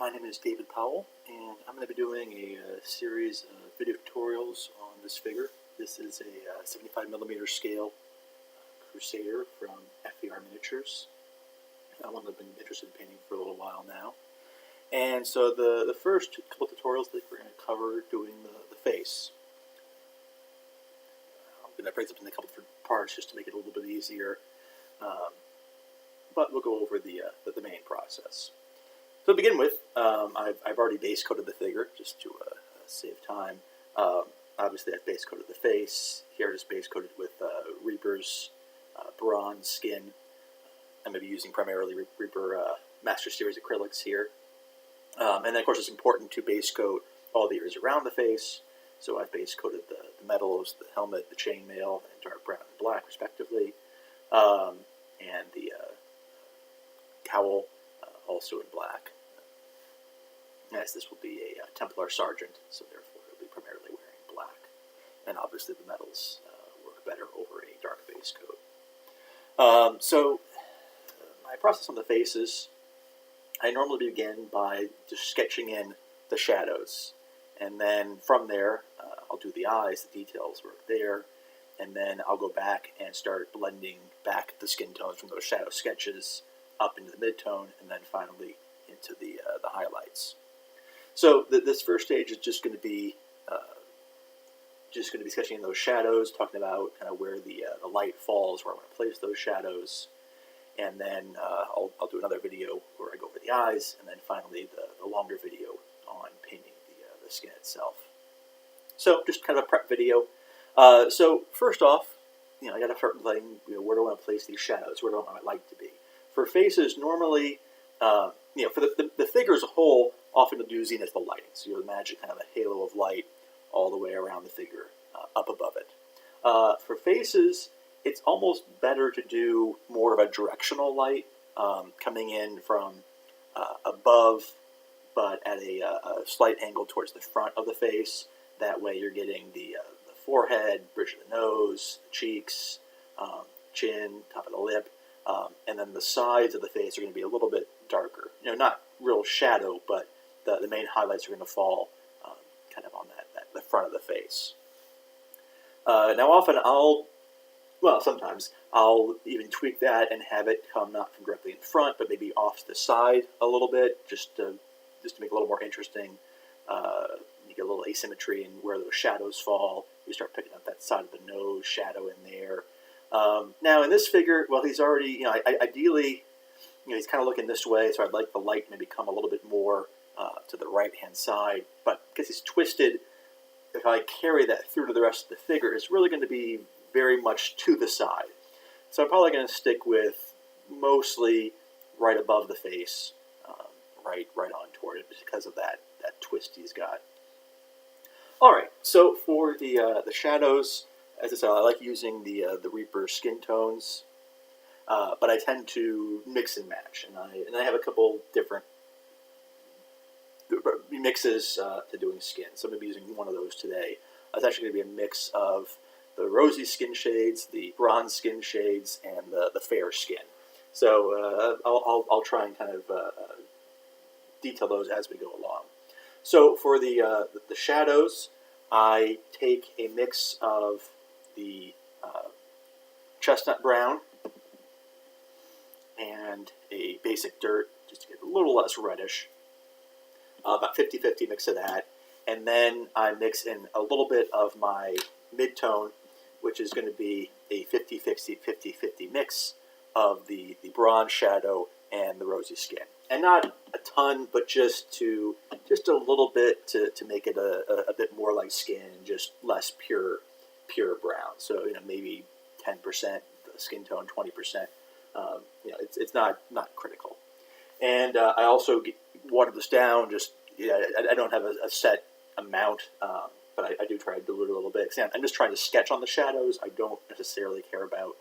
My name is David Powell, and I'm going to be doing a series of video tutorials on this figure. This is a 75mm scale Crusader from FER Miniatures. One that I've been interested in painting for a little while now. And so the first couple of tutorials that we're going to cover doing the face. I'm going to break them into a couple different parts just to make it a little bit easier. But we'll go over the main process. So to begin with, I've already base coated the figure just to save time. Obviously, I've base coated the face. Here, I just base coated with Reaper's bronze skin. I'm going to be using primarily Reaper Master Series acrylics here. And then, of course, it's important to base coat all the areas around the face. So I've base coated the metals, the helmet, the chainmail, and dark brown and black, respectively, and the cowl, also in black. As this will be a Templar Sergeant, so therefore it will be primarily wearing black. And obviously the metals work better over a dark base coat. My process on the faces, I normally begin by just sketching in the shadows. And then from there, I'll do the eyes, the details work there. And then I'll go back and start blending back the skin tones from those shadow sketches up into the mid-tone, and then finally into the highlights. So this first stage is just going to be sketching in those shadows, talking about kind of where the light falls, where I want to place those shadows, and then I'll do another video where I go over the eyes, and then finally the longer video on painting the skin itself. So just kind of a prep video. So first off, I got to start letting where do I want to place these shadows? Where do I want my light to be? For faces, normally, for the figure as a whole, often you'll do zenith lighting. So you'll imagine kind of a halo of light all the way around the figure, up above it. For faces, it's almost better to do more of a directional light coming in from above, but at a slight angle towards the front of the face. That way you're getting the forehead, bridge of the nose, the cheeks, chin, top of the lip. And then the sides of the face are going to be a little bit darker. Not real shadow, but the main highlights are going to fall kind of on the front of the face. Now often sometimes I'll even tweak that and have it come not from directly in front, but maybe off to the side a little bit, just to make it a little more interesting. You get a little asymmetry in where those shadows fall. You start picking up that side of the nose shadow in there. Now in this figure, well, he's already, ideally, he's kind of looking this way, so I'd like the light to maybe come a little bit more to the right-hand side. But because he's twisted, if I carry that through to the rest of the figure, it's really going to be very much to the side. So I'm probably going to stick with mostly right above the face, right on toward it, because of that twist he's got. All right, so for the shadows, as I said, I like using the Reaper skin tones, but I tend to mix and match, and I have a couple different mixes to doing skin. So I'm going to be using one of those today. It's actually going to be a mix of the rosy skin shades, the bronze skin shades, and the fair skin. So I'll try and kind of detail those as we go along. So for the shadows, I take a mix of the chestnut brown and a basic dirt, just to get a little less reddish. About 50-50 mix of that. And then I mix in a little bit of my mid-tone, which is going to be a 50-50 mix of the bronze shadow and the rosy skin. And not a ton, but just a little bit to make it a bit more like skin, just less pure brown. So maybe 10% the skin tone, 20%. It's not critical. And I also water this down. I don't have a set amount, but I do try to dilute it a little bit. I'm just trying to sketch on the shadows. I don't necessarily care about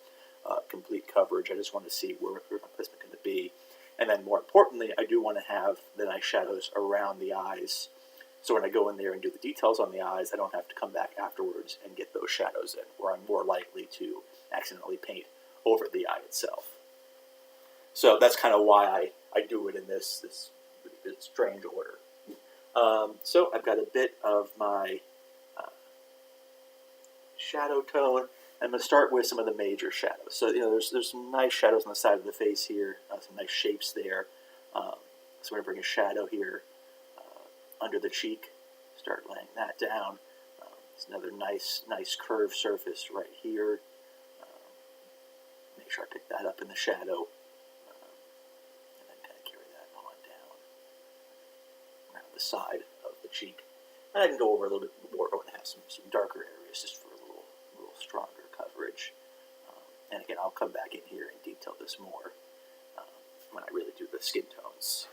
complete coverage. I just want to see where my placement is going to be. And then more importantly, I do want to have the nice shadows around the eyes. So when I go in there and do the details on the eyes, I don't have to come back afterwards and get those shadows in, where I'm more likely to accidentally paint over the eye itself. So that's kind of why I do it in this strange order. So I've got a bit of my shadow tone. I'm going to start with some of the major shadows. So there's some nice shadows on the side of the face here, some nice shapes there. So I'm going to bring a shadow here under the cheek, start laying that down. It's another nice curved surface right here. Make sure I pick that up in the shadow, and then kind of carry that on down around the side of the cheek. And I can go over a little bit more when I have some darker areas just for a little stronger coverage. And again, I'll come back in here and detail this more when I really do the skin tones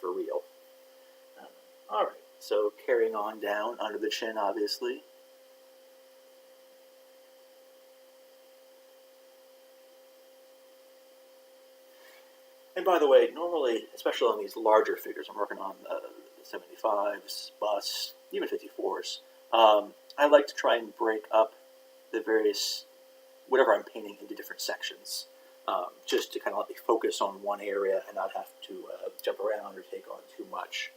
for real. All right, so carrying on down under the chin, obviously. And by the way, normally, especially on these larger figures, I'm working on the 75s, busts, even 54s, I like to try and break up the various, whatever I'm painting, into different sections, just to kind of let me focus on one area and not have to jump around or take on too much.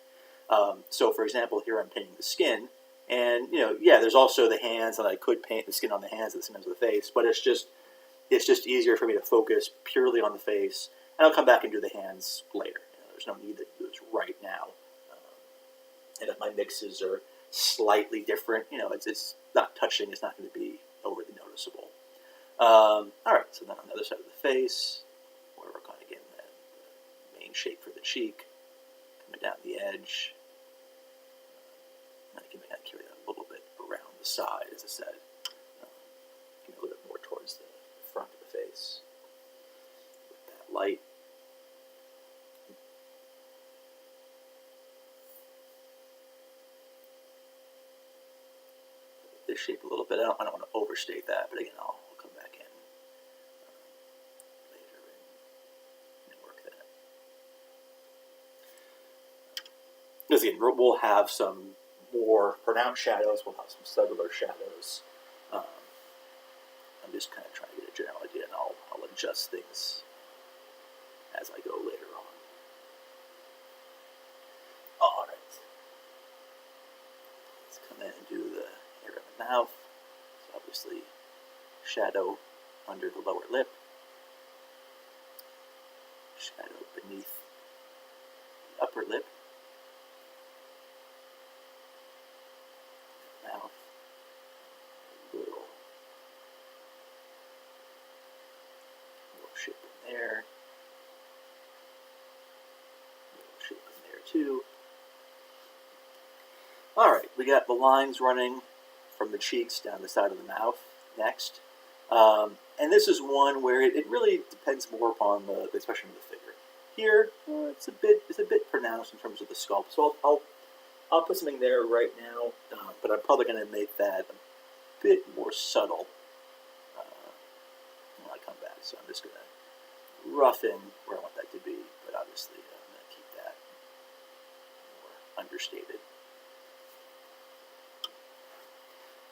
So, for example, here I'm painting the skin, and yeah, there's also the hands, and I could paint the skin on the hands at the same time as the face, but it's just easier for me to focus purely on the face, and I'll come back and do the hands later. There's no need to do this right now. And if my mixes are slightly different, it's not touching, it's not going to be overly noticeable. All right, so then on the other side of the face, we'll work on, again, the main shape for the cheek, coming down the edge. And I can carry that a little bit around the side, as I said, a little bit more towards the front of the face with that light. This shape a little bit. I don't want to overstate that, but again, I'll come back in later and work that. Because again, we'll have some more pronounced shadows. We'll have some subtler shadows. I'm just kind of trying to get a general idea, and I'll adjust things as I go later on. All right. Let's come in and do the hair in the mouth. So obviously, shadow under the lower lip, shadow beneath the upper lip, mouth, little shape in there, little shape in there too. All right, we got the lines running from the cheeks down the side of the mouth next. And this is one where it really depends more upon the expression of the figure. Here, it's a bit pronounced in terms of the sculpt. So I'll put something there right now, but I'm probably going to make that a bit more subtle when I come back. So I'm just going to rough in where I want that to be, but obviously I'm going to keep that more understated.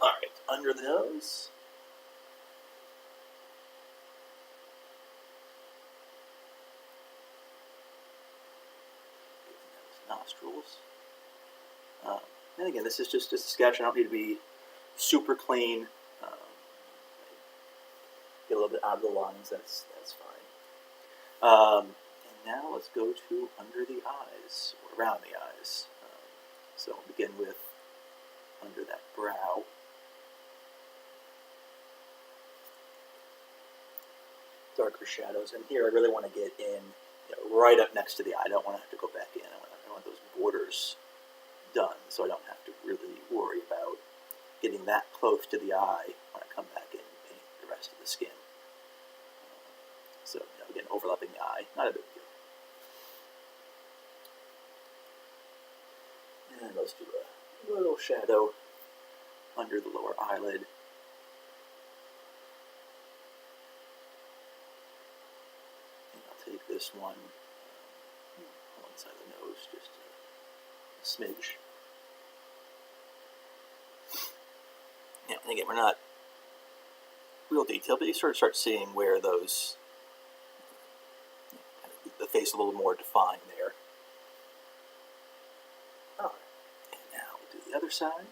All right, under the nose. Nostrils. And again, this is just a sketch. I don't need to be super clean. Get a little bit out of the lines. That's fine. And now let's go to under the eyes, or around the eyes. So we'll begin with under that brow. Darker shadows. And here I really want to get in right up next to the eye. I don't want to have to go back in. I want those borders done, so I don't have to really worry about getting that close to the eye when I come back in and paint the rest of the skin. So again, overlapping the eye, not a big deal. And let's do a little shadow under the lower eyelid. And I'll take this one side of the nose, just a smidge. And again, we're not real detailed, but you sort of start seeing where those, the face a little more defined there. the other side.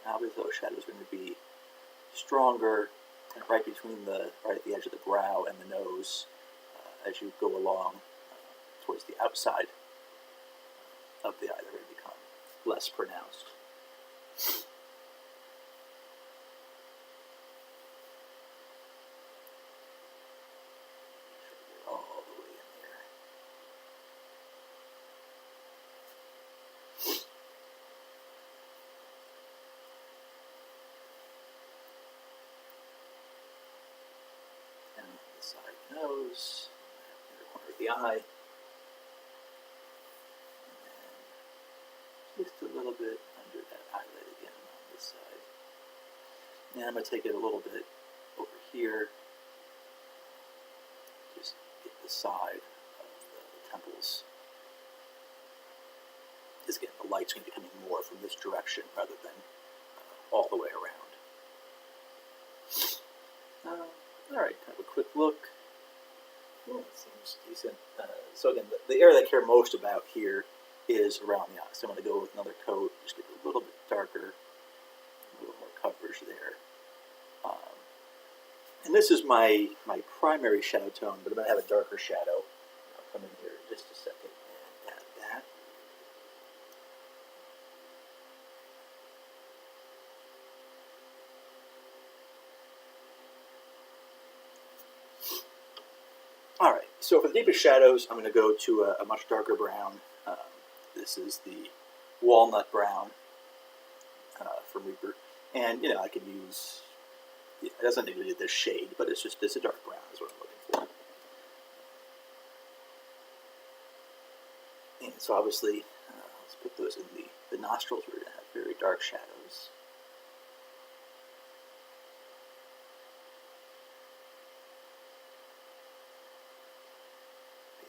Obviously, those shadows are going to be stronger, kind of right between right at the edge of the brow and the nose, as you go along towards the outside of the eye. They're going to become less pronounced. All the way in there. And the side of the nose, inner corner of the eye. And just a little bit under that eyelid again on this side. And I'm going to take it a little bit over here. Just get the side of the temples. Because again, the light's going to be coming more from this direction rather than all the way around. Alright, kind of a quick look. Yeah, it seems decent. So again, the area that I care most about here is around the eye. So I'm going to go with another coat, just get a little bit darker, a little more coverage there. And this is my primary shadow tone, but I'm going to have a darker shadow. I'll come in here in just a second and add that. Alright, so for the deepest shadows, I'm going to go to a much darker brown. This is the walnut brown from Rupert. And, you know, I could use, it doesn't need to be this shade, but it's a dark brown is what I'm looking for. And so obviously, let's put those in the nostrils. We're going to have very dark shadows.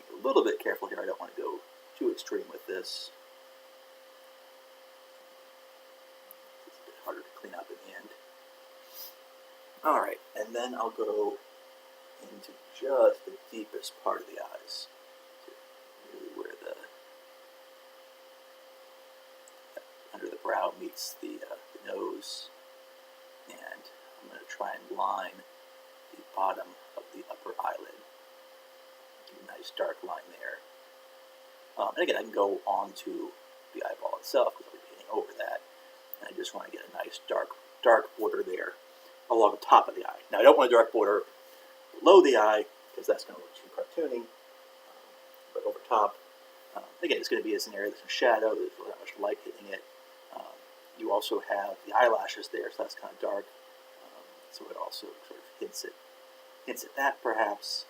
Being a little bit careful here. I don't want to go too extreme with this. It's a bit harder to clean up in the end. Alright, and then I'll go into just the deepest part of the eyes. Really where under the brow meets the nose. And I'm going to try and line the bottom of the upper eyelid. Do a nice dark line there. And again, I can go onto the eyeball itself because I'll be painting over that. And I just want to get a nice dark border there along the top of the eye. Now, I don't want a dark border below the eye because that's going to look too cartoony. But over top, again, it's going to be as an area that's in shadow. There's really not much light hitting it. You also have the eyelashes there, so that's kind of dark. So it also sort of hints at that, perhaps.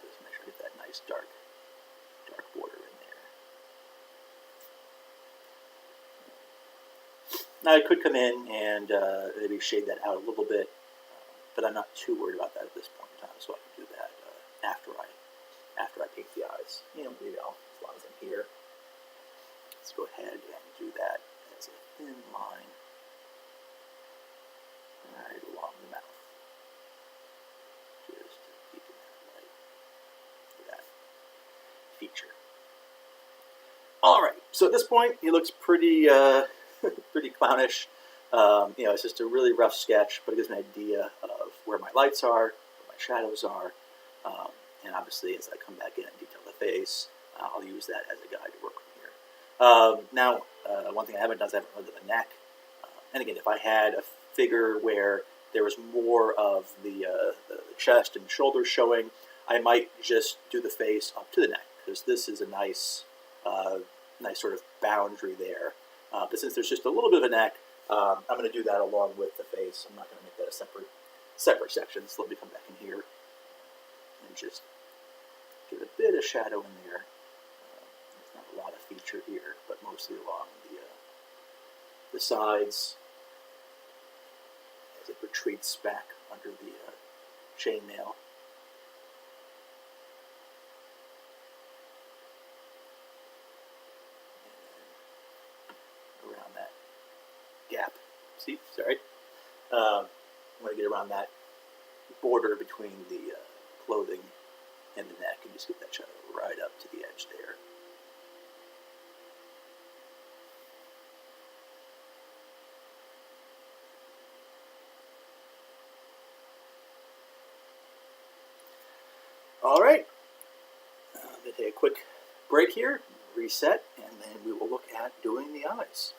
Just make sure I get that nice dark border in there. Now I could come in and maybe shade that out a little bit, but I'm not too worried about that at this point in time, so I can do that after I paint the eyes. You know, maybe as long as I'm here. Let's go ahead and do that as a thin line right along the mouth. Just to deepen that light for that feature. Alright, so at this point he looks pretty pretty clownish. You know, it's just a really rough sketch, but it gives me an idea of where my lights are, where my shadows are, and obviously as I come back in and detail the face, I'll use that as a guide to work from here. Now, one thing I haven't done is I haven't looked at the neck. And again, if I had a figure where there was more of the chest and shoulders showing, I might just do the face up to the neck, because this is a nice sort of boundary there. But since there's just a little bit of a neck, I'm going to do that along with the face. I'm not going to make that a separate section. So let me come back in here and just give a bit of shadow in there. There's not a lot of feature here, but mostly along the sides as it retreats back under the chainmail. Around that gap. See, sorry. I'm going to get around that border between the clothing and the neck, and just get that shadow right up to the edge there. All right, I'm going to take a quick break here, reset, and then we will look at doing the eyes.